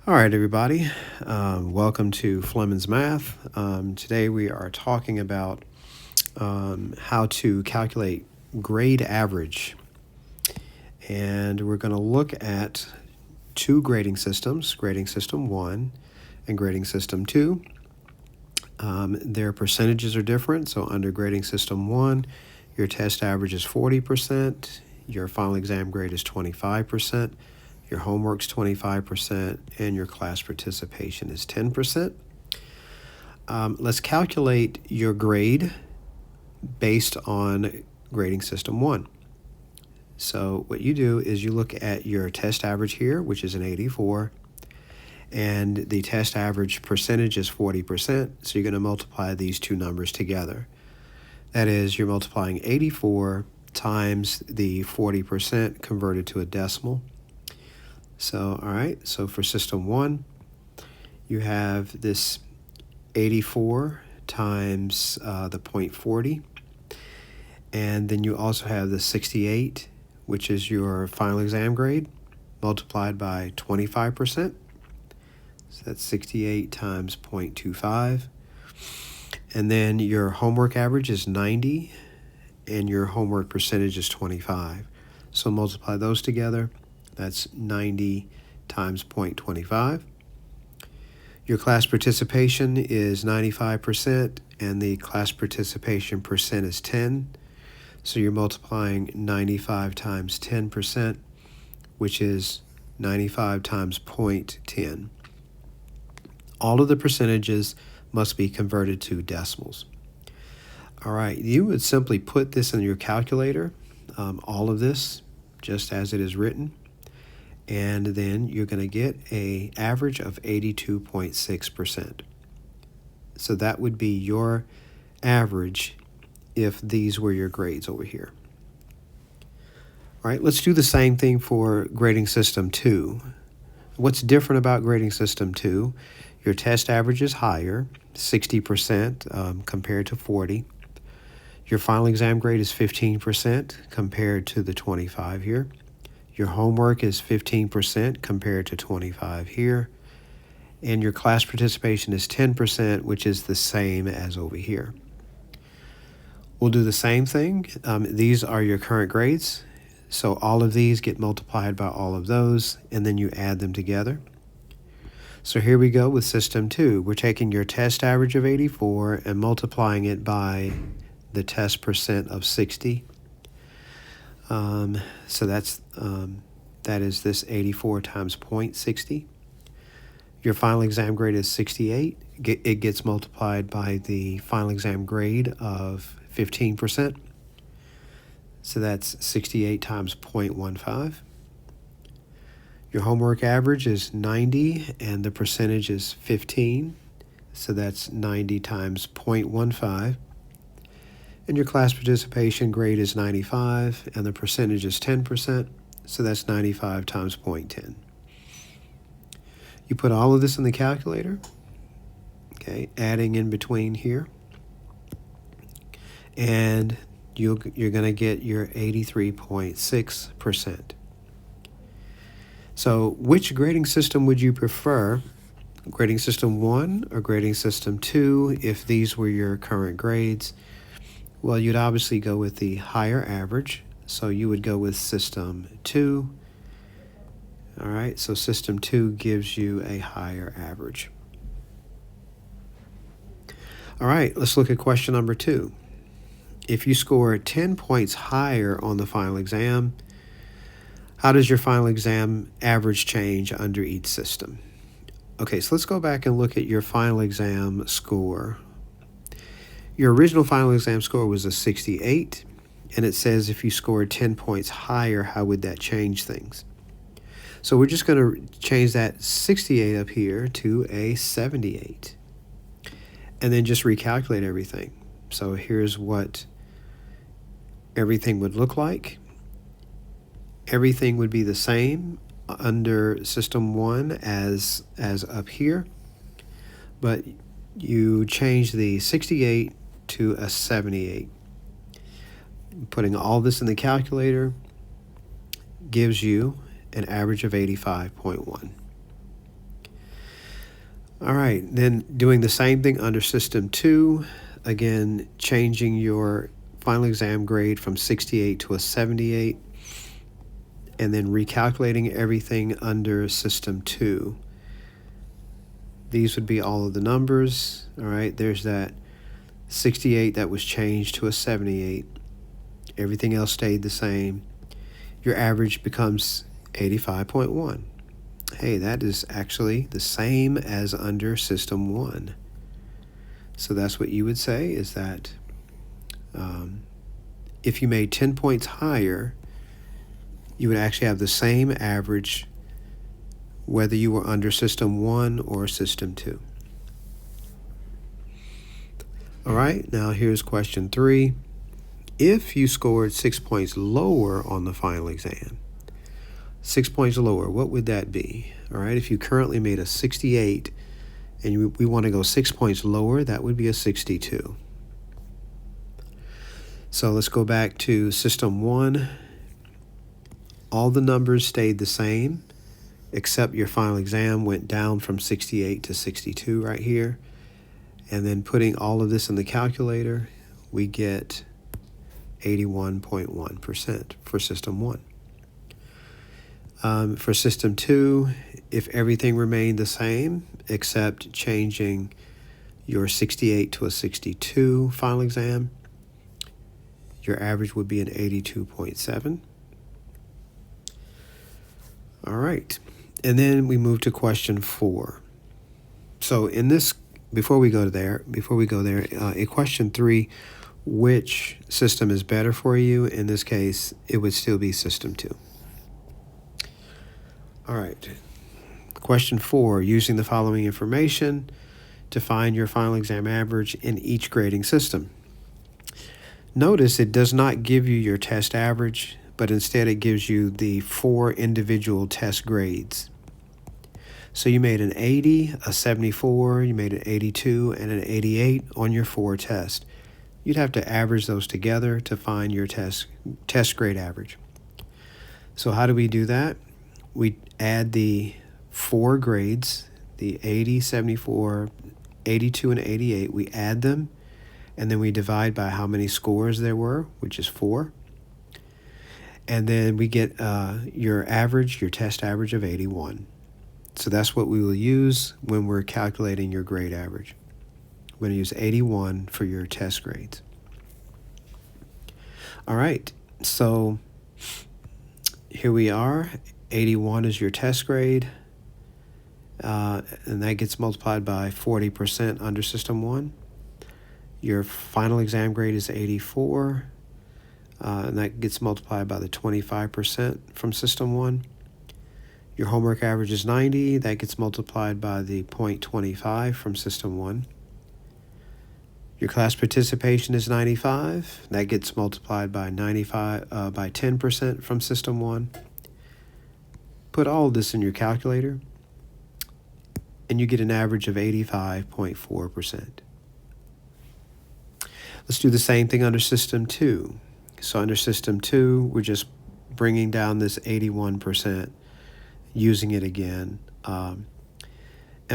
All right, everybody. Welcome to Fleming's Math. Today we are talking about how to calculate grade average. And we're going to look at two grading systems, grading system 1 and grading system 2. Their percentages are different. So under grading system 1, your test average is 40%, your final exam grade is 25%. Your homework's 25%, and your class participation is 10%. Let's calculate your grade based on grading system 1. So what you do is you look at your test average here, which is an 84, and the test average percentage is 40%, so you're going to multiply these two numbers together. That is, you're multiplying 84 times the 40% converted to a decimal. So, all right, so for system 1, you have this 84 times the 0.40, and then you also have the 68, which is your final exam grade, multiplied by 25%. So that's 68 times 0.25. And then your homework average is 90, and your homework percentage is 25. So multiply those together. That's 90 times 0.25. Your class participation is 95%, and the class participation percent is 10. So you're multiplying 95 times 10%, which is 95 times 0.10. All of the percentages must be converted to decimals. All right, you would simply put this in your calculator, all of this, just as it is written. And then you're going to get an average of 82.6%. So that would be your average if these were your grades over here. All right, let's do the same thing for grading system 2. What's different about grading system 2? Your test average is higher, 60% compared to 40. Your final exam grade is 15% compared to the 25 here. Your homework is 15% compared to 25 here. And your class participation is 10%, which is the same as over here. We'll do the same thing. These are your current grades. So all of these get multiplied by all of those, and then you add them together. So here we go with system 2. We're taking your test average of 84 and multiplying it by the test percent of 60. So that is this 84 times 0.60. Your final exam grade is 68. It gets multiplied by the final exam grade of 15%. So that's 68 times 0.15. Your homework average is 90, and the percentage is 15. So that's 90 times 0.15. And your class participation grade is 95, and the percentage is 10%, so that's 95 times 0.10. You put all of this in the calculator, okay, adding in between here, and you're going to get your 83.6%. So which grading system would you prefer? Grading system 1 or grading system 2 if these were your current grades? Well, you'd obviously go with the higher average, so you would go with system 2. All right, so system 2 gives you a higher average. All right, let's look at question number 2. If you score 10 points higher on the final exam, how does your final exam average change under each system? Okay, so let's go back and look at your final exam score. Your original final exam score was a 68, and it says if you scored 10 points higher, how would that change things? So we're just going to change that 68 up here to a 78, and then just recalculate everything. So here's what everything would look like. Everything would be the same under system 1 as up here, but you change the 68 to a 78. Putting all this in the calculator gives you an average of 85.1. All right, then doing the same thing under System 2, again, changing your final exam grade from 68 to a 78, and then recalculating everything under System 2. These would be all of the numbers. All right, there's that 68 that was changed to a 78. Everything else stayed the same. Your average becomes 85.1. Hey, that is actually the same as under System 1. So that's what you would say is that if you made 10 points higher, you would actually have the same average whether you were under System 1 or System 2. All right, now here's question 3. If you scored 6 points lower on the final exam, 6 points lower, what would that be? All right, if you currently made a 68 and we want to go 6 points lower, that would be a 62. So let's go back to System 1. All the numbers stayed the same, except your final exam went down from 68 to 62 right here. And then putting all of this in the calculator, we get 81.1% for System 1. For System 2, if everything remained the same, except changing your 68 to a 62 final exam, your average would be an 82.7. All right, and then we move to question 4. So in this, before we go there, in question 3, which system is better for you? In this case, it would still be System 2. All right. Question 4, using the following information to find your final exam average in each grading system. Notice it does not give you your test average, but instead it gives you the 4 individual test grades. So you made an 80, a 74, you made an 82, and an 88 on your 4 tests. You'd have to average those together to find your test grade average. So how do we do that? We add the 4 grades, the 80, 74, 82, and 88. We add them, and then we divide by how many scores there were, which is 4. And then we get your average, your test average of 81. So that's what we will use when we're calculating your grade average. We're going to use 81 for your test grades. All right, so here we are. 81 is your test grade, and that gets multiplied by 40% under System 1. Your final exam grade is 84, and that gets multiplied by the 25% from System 1. Your homework average is 90, that gets multiplied by the 0.25 from System 1. Your class participation is 95, that gets multiplied by 10% from System 1. Put all of this in your calculator, and you get an average of 85.4%. Let's do the same thing under System 2. So under System 2, we're just bringing down this 81%, using it again, and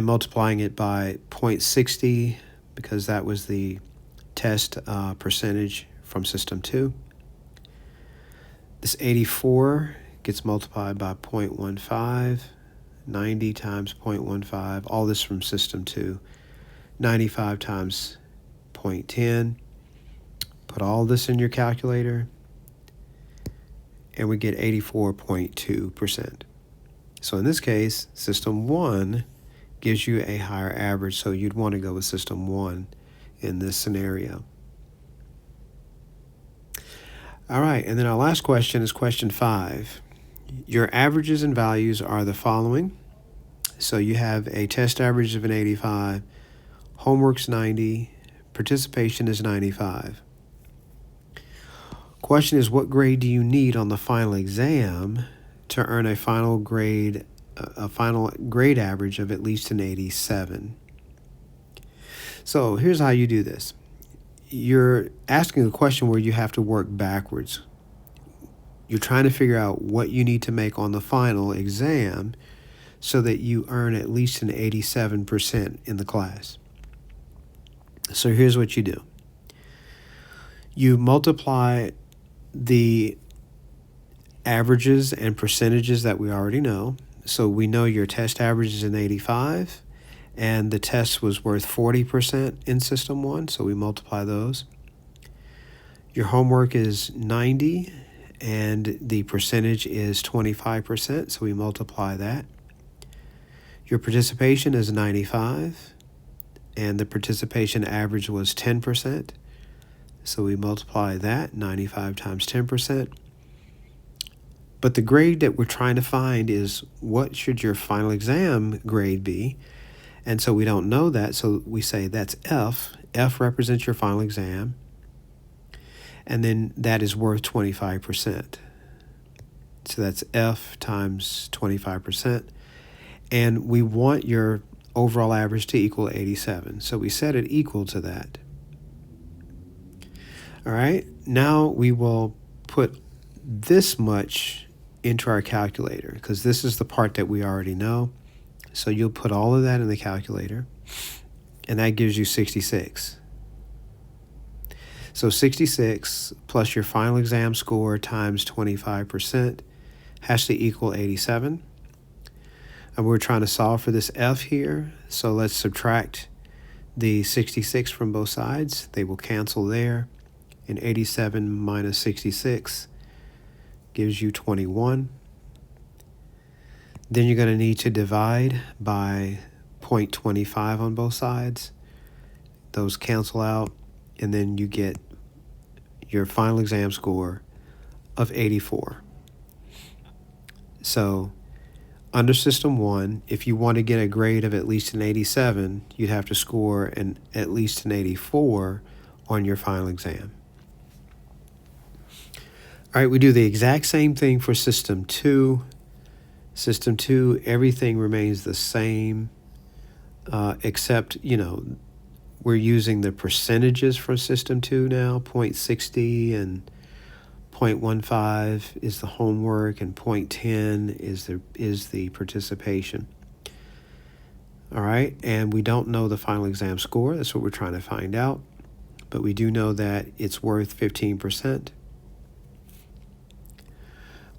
multiplying it by 0.60 because that was the test percentage from System 2. This 84 gets multiplied by 0.15, 90 times 0.15, all this from System 2, 95 times 0.10. Put all this in your calculator, and we get 84.2%. So in this case, System 1 gives you a higher average, so you'd want to go with System 1 in this scenario. All right, and then our last question is question 5. Your averages and values are the following. So you have a test average of an 85, homework's 90, participation is 95. Question is, what grade do you need on the final exam to earn a final grade average of at least an 87? So here's how you do this. You're asking a question where you have to work backwards. You're trying to figure out what you need to make on the final exam so that you earn at least an 87% in the class. So here's what you do. You multiply the averages and percentages that we already know. So we know your test average is an 85, and the test was worth 40% in System 1, so we multiply those. Your homework is 90, and the percentage is 25%, so we multiply that. Your participation is 95, and the participation average was 10%, so we multiply that, 95 times 10%. But the grade that we're trying to find is what should your final exam grade be? And so we don't know that, so we say that's F. F represents your final exam, and then that is worth 25%. So that's F times 25. And we want your overall average to equal 87. So we set it equal to that. All right, now we will put this much into our calculator, because this is the part that we already know. So you'll put all of that in the calculator, and that gives you 66. So 66 plus your final exam score times 25% has to equal 87. And we're trying to solve for this F here, so let's subtract the 66 from both sides. They will cancel there, and 87 minus 66 gives you 21. Then you're going to need to divide by 0.25 on both sides. Those cancel out, and then you get your final exam score of 84. So under System 1, if you want to get a grade of at least an 87, you'd have to score at least an 84 on your final exam. All right, we do the exact same thing for System 2. System 2, everything remains the same, except, we're using the percentages for System 2 now. 0.60 and 0.15 is the homework, and 0.10 is the participation. All right, and we don't know the final exam score. That's what we're trying to find out. But we do know that it's worth 15%.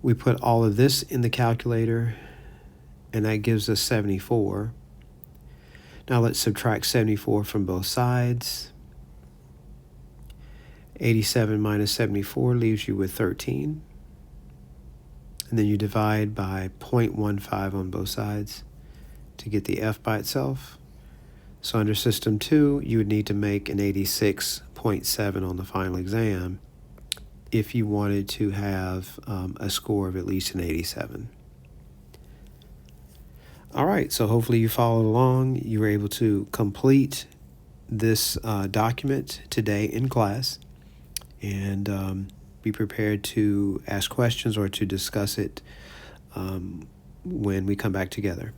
We put all of this in the calculator, and that gives us 74. Now let's subtract 74 from both sides. 87 minus 74 leaves you with 13. And then you divide by 0.15 on both sides to get the F by itself. So under System 2, you would need to make an 86.7 on the final exam if you wanted to have a score of at least an 87. All right, so hopefully you followed along. You were able to complete this document today in class, and be prepared to ask questions or to discuss it when we come back together.